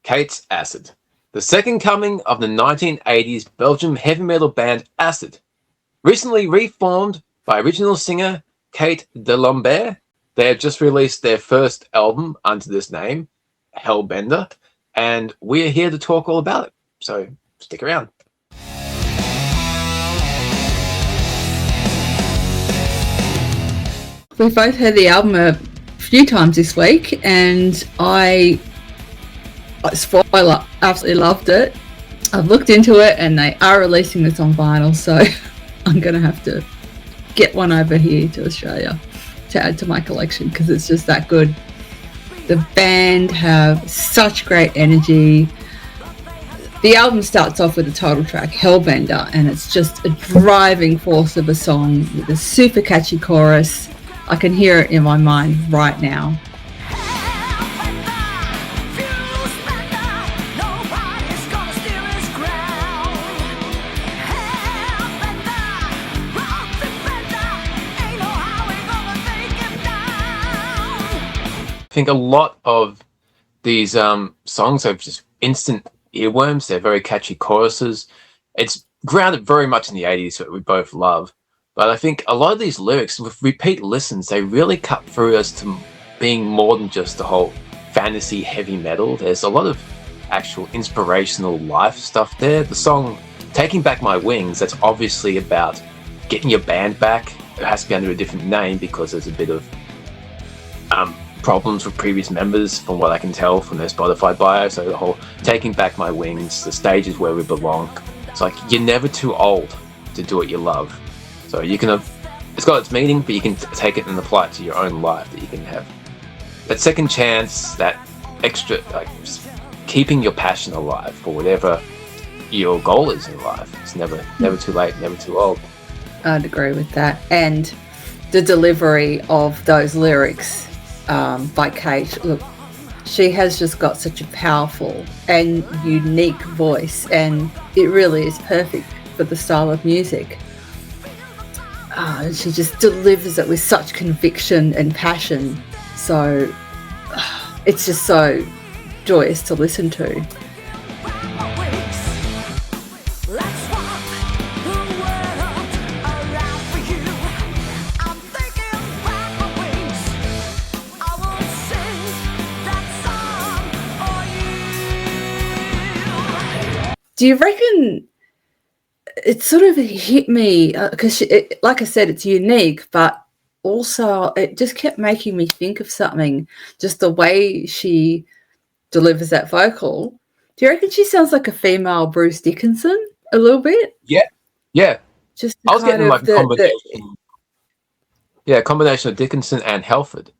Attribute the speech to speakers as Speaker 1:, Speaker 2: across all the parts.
Speaker 1: Kate's Acid, the second coming of the 1980s Belgian heavy metal band Acid. Recently reformed by original singer Kate de Lambert, they have just released their first album under this name, Hellbender, and we're here to talk all about it. So stick around.
Speaker 2: We've both heard the album a few times this week, and spoiler, absolutely loved it. I've looked into it, and they are releasing this on vinyl, so I'm going to have to get one over here to Australia to add to my collection because it's just that good. The band have such great energy. The album starts off with the title track, Hellbender, and it's just a driving force of a song with a super catchy chorus. I can hear it in my mind right now.
Speaker 1: I think a lot of these songs have just instant earworms. They're very catchy choruses. It's grounded very much in the 80s, that we both love. But I think a lot of these lyrics, with repeat listens, they really cut through as to being more than just the whole fantasy heavy metal. There's a lot of actual inspirational life stuff there. The song Taking Back My Wings, that's obviously about getting your band back. It has to be under a different name because there's a bit of problems with previous members, from what I can tell from their Spotify bio. So the whole taking back my wings, the stage is where we belong. It's like you're never too old to do what you love. So you can it's got its meaning, but you can take it and apply it to your own life, that you can have that second chance, that extra, like just keeping your passion alive for whatever your goal is in life. It's never too late, never too old.
Speaker 2: I'd agree with that. And the delivery of those lyrics by Kate, look, she has just got such a powerful and unique voice, and it really is perfect for the style of music. She just delivers it with such conviction and passion, so it's just so joyous to listen to. Do you reckon it sort of hit me because, like I said, it's unique, but also it just kept making me think of something, just the way she delivers that vocal. Do you reckon she sounds like a female Bruce Dickinson a little bit?
Speaker 1: Yeah.
Speaker 2: Just
Speaker 1: I was getting like a combination. Combination of Dickinson and Halford.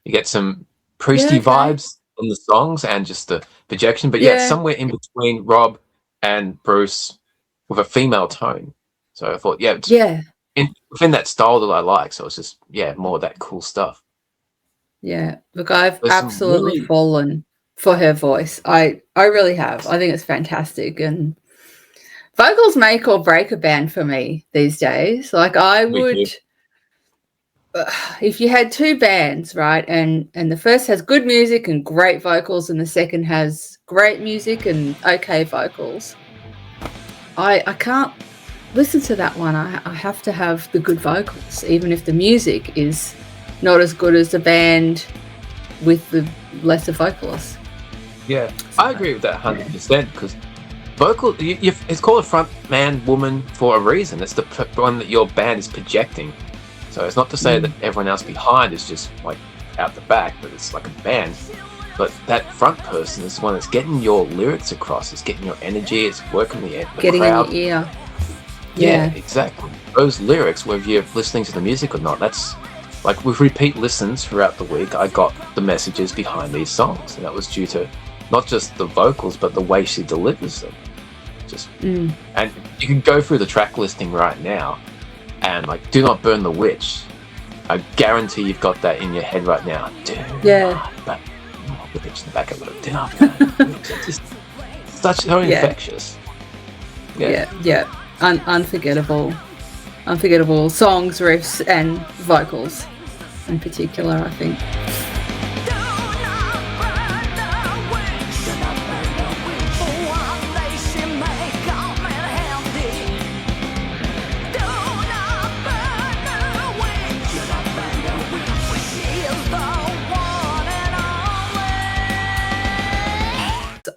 Speaker 1: You get some priesty vibes in the songs and just the projection, but it's somewhere in between Rob and Bruce with a female tone. So I thought, within that style that I like. So it's just, more of that cool stuff.
Speaker 2: Yeah, look, I've absolutely fallen for her voice. I really have. I think it's fantastic. And vocals make or break a band for me these days. Like I would, if you had two bands, right, and the first has good music and great vocals, and the second has great music and okay vocals, I can't listen to that one. I have to have the good vocals, even if the music is not as good as the band with the lesser vocalists.
Speaker 1: Yeah, I agree with that 100%, because vocal, it's called a front man woman for a reason. It's the one that your band is projecting. So it's not to say that everyone else behind is just like out the back, but it's like a band. But that front person is the one that's getting your lyrics across. It's getting your energy. It's working the
Speaker 2: getting
Speaker 1: crowd.
Speaker 2: In your ear.
Speaker 1: Yeah, exactly. Those lyrics, whether you're listening to the music or not, that's like with repeat listens throughout the week, I got the messages behind these songs. And that was due to not just the vocals, but the way she delivers them. And you can go through the track listing right now and like Do Not Burn the Witch. I guarantee you've got that in your head right now. But the witch in the back of it. Do not burn the witch. It's just so infectious.
Speaker 2: Unforgettable songs, riffs, and vocals in particular, I think.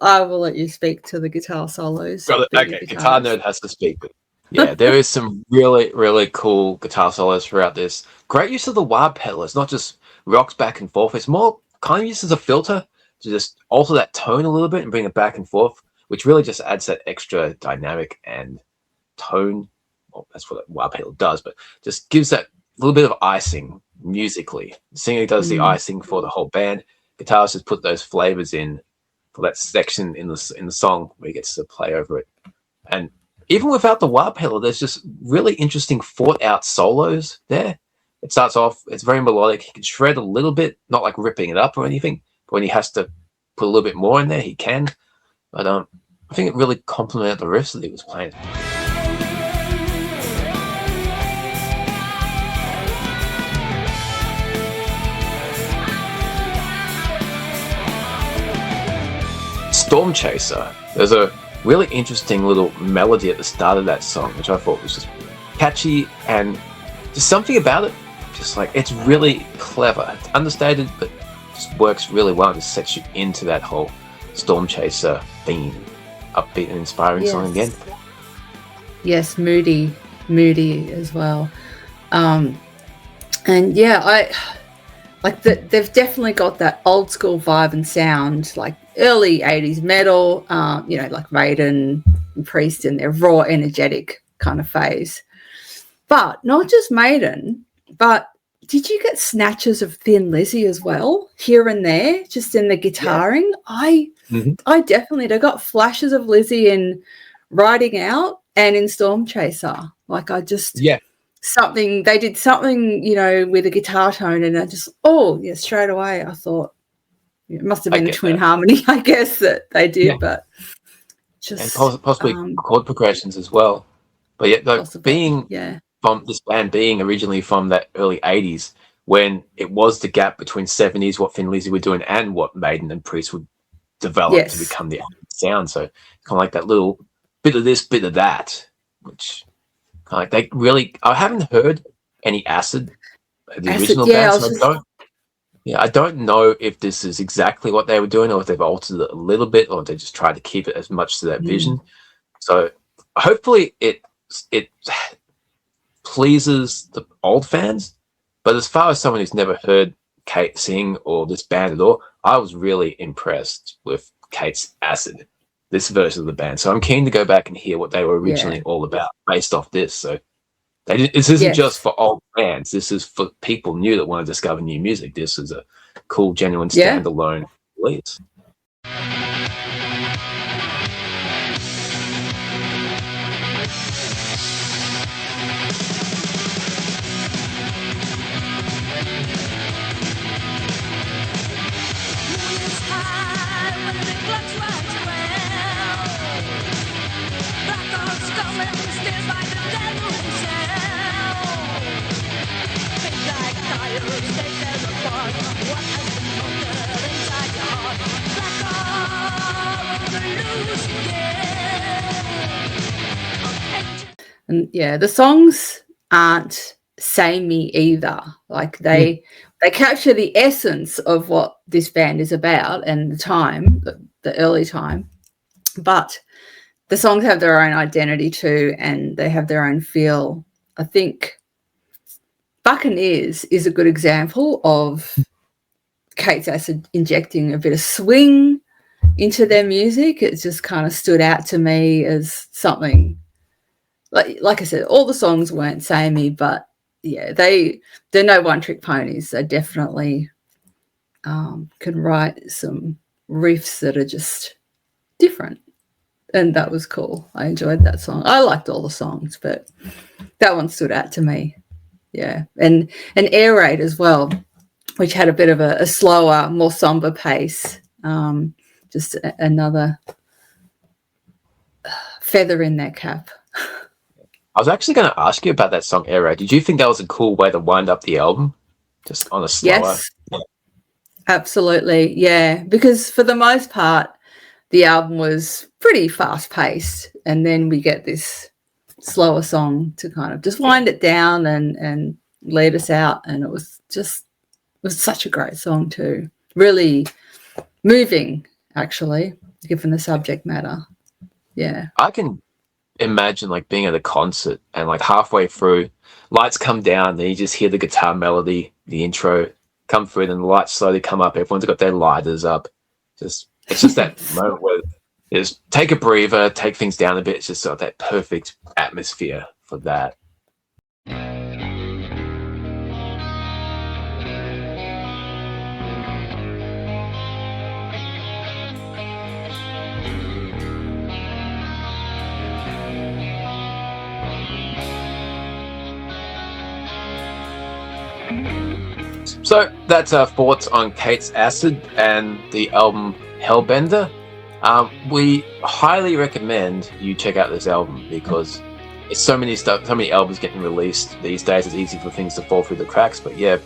Speaker 2: I will let you speak to the guitar solos.
Speaker 1: Okay, guitar nerd has to speak. But yeah, there is some really, really cool guitar solos throughout this. Great use of the wah pedal. It's not just rocks back and forth. It's more kind of used as a filter to just alter that tone a little bit and bring it back and forth, which really just adds that extra dynamic and tone. Well, that's what a wah pedal does, but just gives that little bit of icing musically. Singer does the icing for the whole band. Guitarists just put those flavors in for that section in the song where he gets to play over it. And even without the wah pedal, there's just really interesting thought out solos there. It starts off, it's very melodic. He can shred a little bit, not like ripping it up or anything, but when he has to put a little bit more in there, he can. But I think it really complemented the riffs that he was playing. Storm Chaser. There's a really interesting little melody at the start of that song, which I thought was just catchy and just something about it. Just like, it's really clever. It's understated, but just works really well. It just sets you into that whole Storm Chaser theme. Upbeat and inspiring song again.
Speaker 2: Yes, moody as well. And yeah, they've definitely got that old school vibe and sound, like early 80s metal, like Maiden and Priest in their raw, energetic kind of phase. But not just Maiden, but did you get snatches of Thin Lizzy as well, here and there, just in the guitaring? Yeah. I definitely, I got flashes of Lizzy in Riding Out and in Storm Chaser. Like, I just...
Speaker 1: Yeah.
Speaker 2: They did something, with a guitar tone, and I just, straight away I thought it must have been a twin harmony, I guess, that they did, but just...
Speaker 1: And possibly chord progressions as well. But yeah, from this band being originally from that early 80s, when it was the gap between 70s, what Thin Lizzy were doing, and what Maiden and Priest would develop to become the sound. So kind of like that little bit of this, bit of that, which... Like they really, I haven't heard any Acid, the original band. So I don't know if this is exactly what they were doing, or if they've altered it a little bit, or they just tried to keep it as much to that vision. So hopefully it pleases the old fans. But as far as someone who's never heard Kate sing or this band at all, I was really impressed with Kate's Acid, this version of the band. So I'm keen to go back and hear what they were originally all about based off this. So this isn't just for old fans. This is for people new that want to discover new music. This is a cool, genuine, standalone release.
Speaker 2: And yeah, the songs aren't samey either. Like they capture the essence of what this band is about and the time, the early time. But the songs have their own identity too, and they have their own feel. I think Buccaneers is a good example of Kate's Acid injecting a bit of swing into their music. It just kind of stood out to me as something, like I said, all the songs weren't samey, but yeah, they're no one-trick ponies. They definitely can write some riffs that are just different, and that was cool. I enjoyed that song. I liked all the songs, but that one stood out to me. Yeah, and Air Raid as well, which had a bit of a slower, more somber pace. Just another feather in their cap.
Speaker 1: I was actually going to ask you about that song, Air Raid. Did you think that was a cool way to wind up the album? Just on a slower...
Speaker 2: Yes, absolutely, yeah. Because for the most part, the album was pretty fast-paced, and then we get this slower song to kind of just wind it down and lead us out, and it was such a great song too. Really moving, actually. given the subject matter. Yeah.
Speaker 1: I can imagine like being at a concert and like halfway through, lights come down, then you just hear the guitar melody, the intro come through, then the lights slowly come up. Everyone's got their lighters up. It's just that moment where you just take a breather, take things down a bit. It's just sort of that perfect atmosphere for that. So that's our thoughts on Kate's Acid and the album Hellbender. We highly recommend you check out this album because it's so many albums getting released these days. It's easy for things to fall through the cracks. But yeah,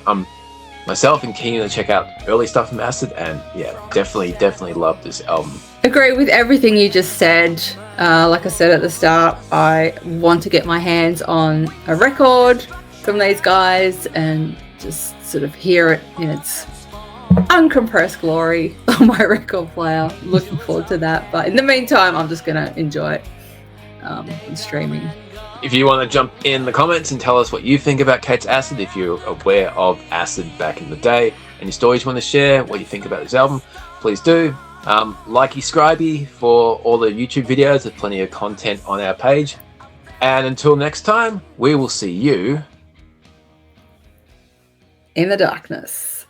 Speaker 1: myself and keen to check out early stuff from Acid, and yeah, definitely love this album.
Speaker 2: Agree with everything you just said. Like I said at the start, I want to get my hands on a record from these guys and just sort of hear it in its uncompressed glory on my record player. Looking forward to that. But in the meantime, I'm just going to enjoy it in streaming.
Speaker 1: If you want to jump in the comments and tell us what you think about Kate's Acid, if you're aware of Acid back in the day, any stories you want to share, what you think about this album, please do. Likey scribey for all the YouTube videos. There's plenty of content on our page. And until next time, we will see you
Speaker 2: In the darkness.